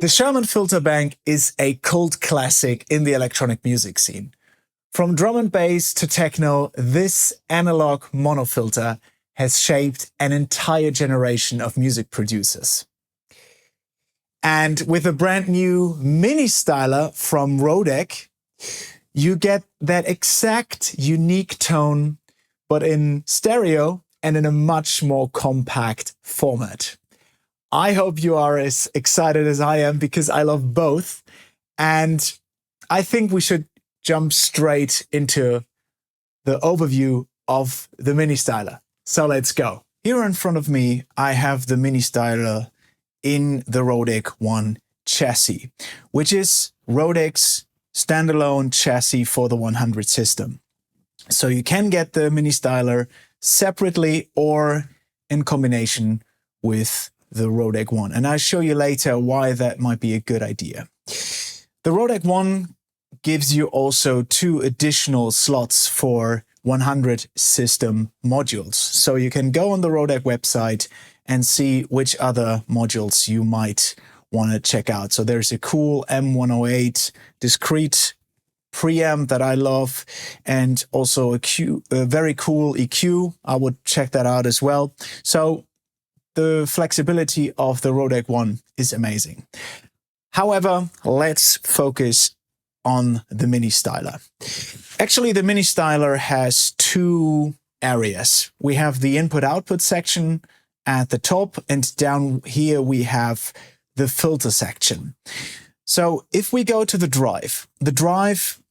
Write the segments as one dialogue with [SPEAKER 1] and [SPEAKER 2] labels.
[SPEAKER 1] The Sherman Filterbank is a cult classic in the electronic music scene. From drum and bass to techno, this analog monofilter has shaped an entire generation of music producers. And with a brand new MiniStyler from Rodec, you get that exact unique tone, but in stereo and in a much more compact format. I hope you are as excited as I am because I love both. And I think we should jump straight into the overview of the MiniStyler. So let's go. Here in front of me, I have the MiniStyler in the Rodec ONE chassis, which is Rodec's standalone chassis for the 100 system. So you can get the MiniStyler separately or in combination with the Rodec ONE. And I'll show you later why that might be a good idea. The Rodec ONE gives you also 2 additional slots for 100 system modules. So you can go on the Rodec website and see which other modules you might want to check out. So there's a cool M108 discrete preamp that I love, and also a very cool EQ. I would check that out as well. So the flexibility of the Rodec ONE is amazing. However, let's focus on the MiniStyler. Actually, the MiniStyler has 2 areas. We have the input-output section at the top, and down here we have the filter section. So if we go to the drive,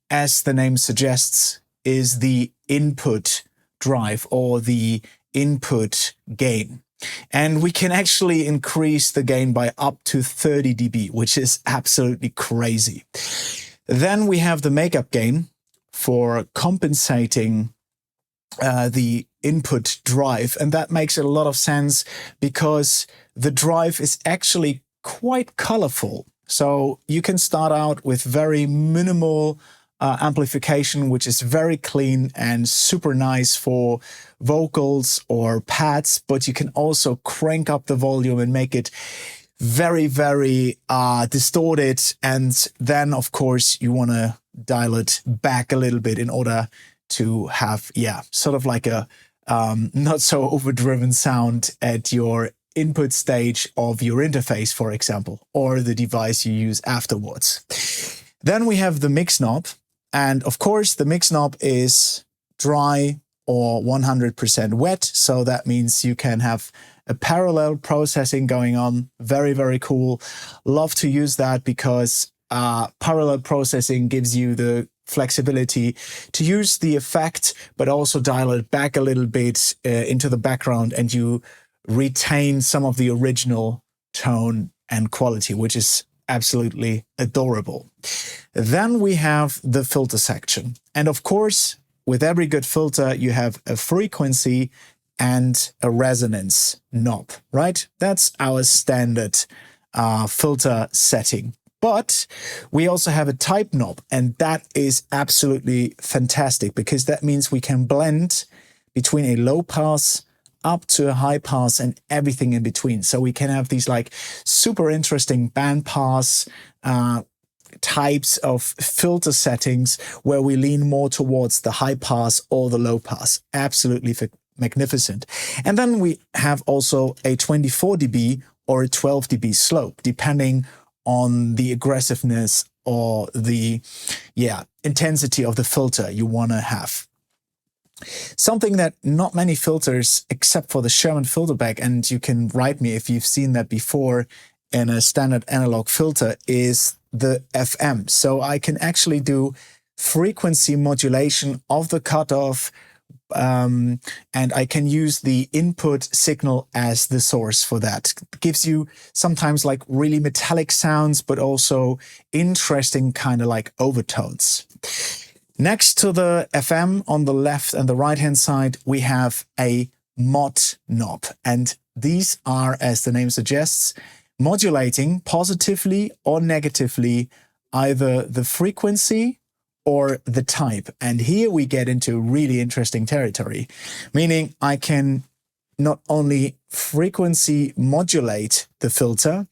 [SPEAKER 1] as the name suggests, is the input drive or the input gain. And we can actually increase the gain by up to 30 dB, which is absolutely crazy. Then we have the makeup gain for compensating the input drive. And that makes a lot of sense because the drive is actually quite colorful. So you can start out with very minimal amplification, which is very clean and super nice for vocals or pads, but you can also crank up the volume and make it very, very distorted. And then, of course, you want to dial it back a little bit in order to have, sort of like a not so overdriven sound at your input stage of your interface, for example, or the device you use afterwards. Then we have the mix knob. And of course, the mix knob is dry or 100% wet. So that means you can have a parallel processing going on. Very, very cool. Love to use that because parallel processing gives you the flexibility to use the effect, but also dial it back a little bit into the background, and you retain some of the original tone and quality, which is absolutely adorable. Then we have the filter section. And of course, with every good filter, you have a frequency and a resonance knob, right? That's our standard filter setting. But we also have a type knob, and that is absolutely fantastic because that means we can blend between a low pass up to a high pass and everything in between. So we can have these like super interesting band pass types of filter settings where we lean more towards the high pass or the low pass. Absolutely magnificent. And then we have also a 24 dB or a 12 dB slope, depending on the aggressiveness or the intensity of the filter you want to have. Something that not many filters, except for the Sherman Filterbank, and you can write me if you've seen that before in a standard analog filter, is the FM. So I can actually do frequency modulation of the cutoff, and I can use the input signal as the source for that. It gives you sometimes like really metallic sounds, but also interesting kind of like overtones. Next to the FM on the left and the right hand side, we have a mod knob. And these are, as the name suggests, modulating positively or negatively either the frequency or the type. And here we get into really interesting territory, meaning I can not only frequency modulate the filter,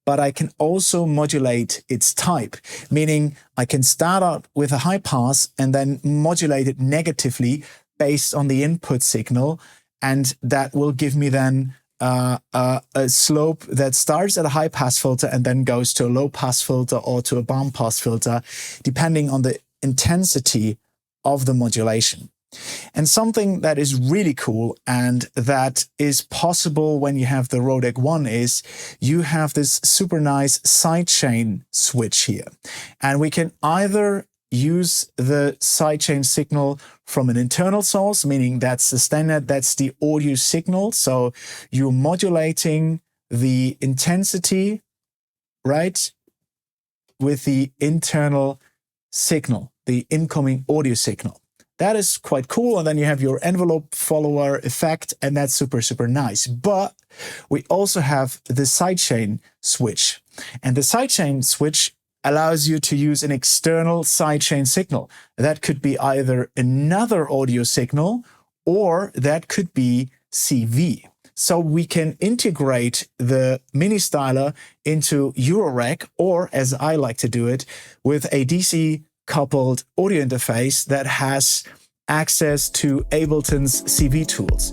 [SPEAKER 1] but I can also modulate its type, meaning I can start out with a high pass and then modulate it negatively based on the input signal, and that will give me then a slope that starts at a high pass filter and then goes to a low pass filter or to a band pass filter, depending on the intensity of the modulation. And something that is really cool and that is possible when you have the Rodec ONE is you have this super nice sidechain switch here. And we can either use the sidechain signal from an internal source, meaning that's the standard, that's the audio signal. So you're modulating the intensity, right, with the internal signal, the incoming audio signal. That is quite cool. And then you have your envelope follower effect, and that's super, super nice. But we also have the sidechain switch. And the sidechain switch allows you to use an external sidechain signal. That could be either another audio signal or that could be CV. So we can integrate the MiniStyler into Eurorack, or as I like to do it, with a DC coupled audio interface that has access to Ableton's CV tools.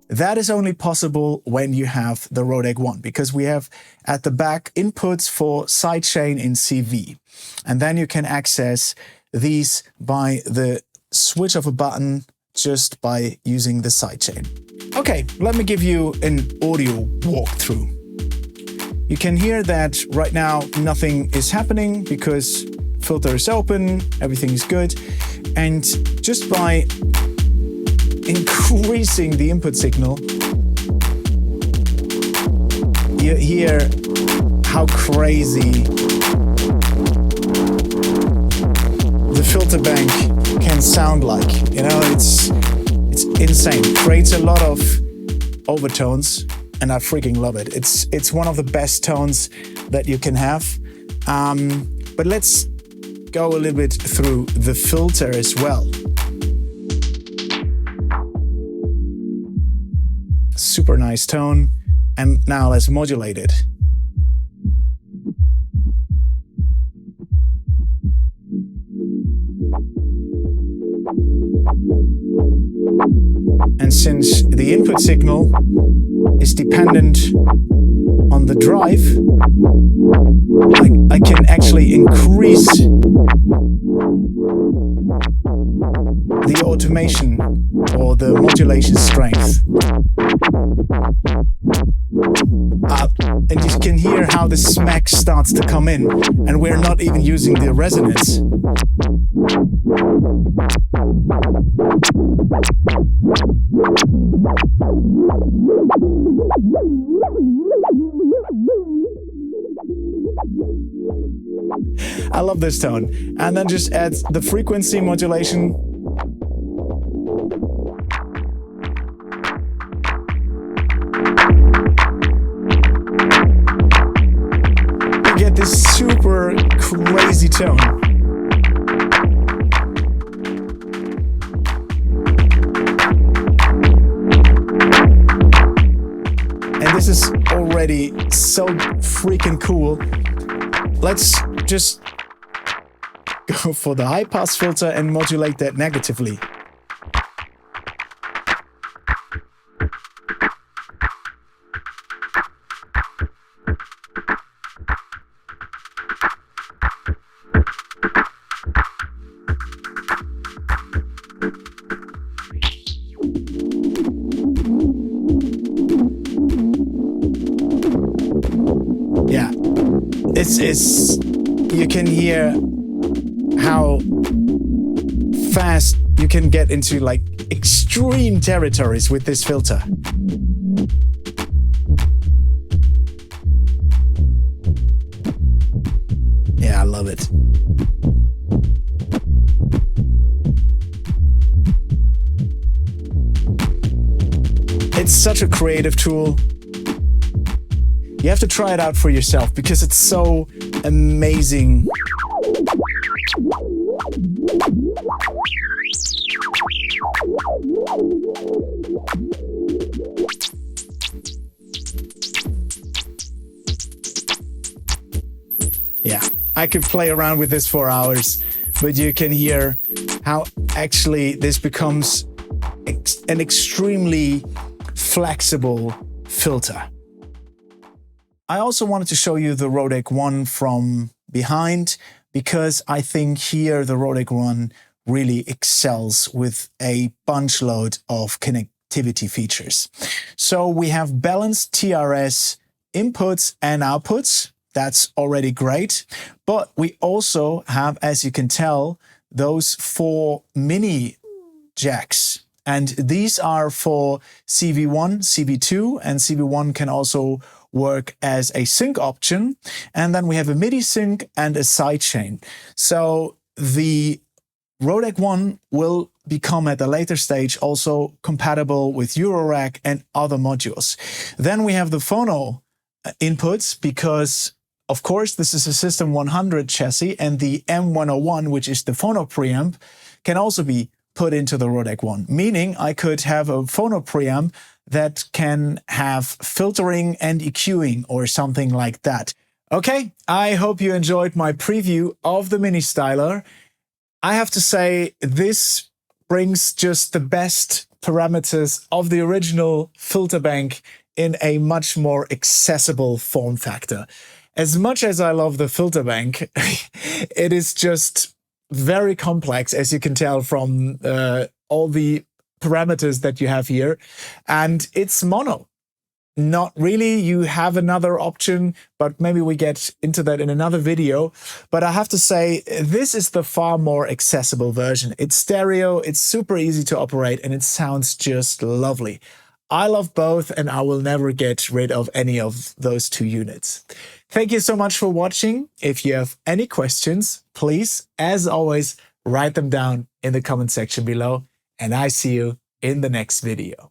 [SPEAKER 1] That is only possible when you have the Rodec ONE, because we have at the back inputs for sidechain in CV. And then you can access these by the switch of a button just by using the sidechain. Okay, let me give you an audio walkthrough. You can hear that right now nothing is happening because filter is open, everything is good. And just by increasing the input signal, you hear how crazy the Filterbank can sound like. You know, it's insane. It creates a lot of overtones, and I freaking love it. It's one of the best tones that you can have. But let's go a little bit through the filter as well. Super nice tone. And now let's modulate it. And since the input signal is dependent on the drive, I can actually increase the automation or the modulation strength. And you can hear how the smack starts to come in, and we're not even using the resonance. I love this tone. And then just add the frequency modulation. We get this super crazy already so freaking cool. Let's just go for the high pass filter and modulate that negatively. Yeah, you can hear how fast you can get into like extreme territories with this filter. Yeah, I love it. It's such a creative tool. You have to try it out for yourself because it's so amazing. Yeah, I could play around with this for hours, but you can hear how actually this becomes an extremely flexible filter. I also wanted to show you the Rodec ONE from behind because I think here the Rodec ONE really excels with a bunch load of connectivity features. So we have balanced TRS inputs and outputs. That's already great. But we also have, as you can tell, those 4 mini jacks. And these are for CV1, CV2, and CV1 can also work as a sync option. And then we have a MIDI sync and a sidechain. So the Rodec ONE will become at a later stage also compatible with Eurorack and other modules. Then we have the phono inputs because, of course, this is a System 100 chassis, and the M101, which is the phono preamp, can also be put into the Rodec ONE, meaning I could have a phono preamp that can have filtering and EQing or something like that. Okay, I hope you enjoyed my preview of the MiniStyler. I have to say, this brings just the best parameters of the original Filterbank in a much more accessible form factor. As much as I love the Filterbank, it is just very complex, as you can tell from all the parameters that you have here. And it's mono. Not really. You have another option, but maybe we get into that in another video. But I have to say, this is the far more accessible version. It's stereo, it's super easy to operate, and it sounds just lovely. I love both, and I will never get rid of any of those 2 units. Thank you so much for watching. If you have any questions, please, as always, write them down in the comment section below, and I see you in the next video.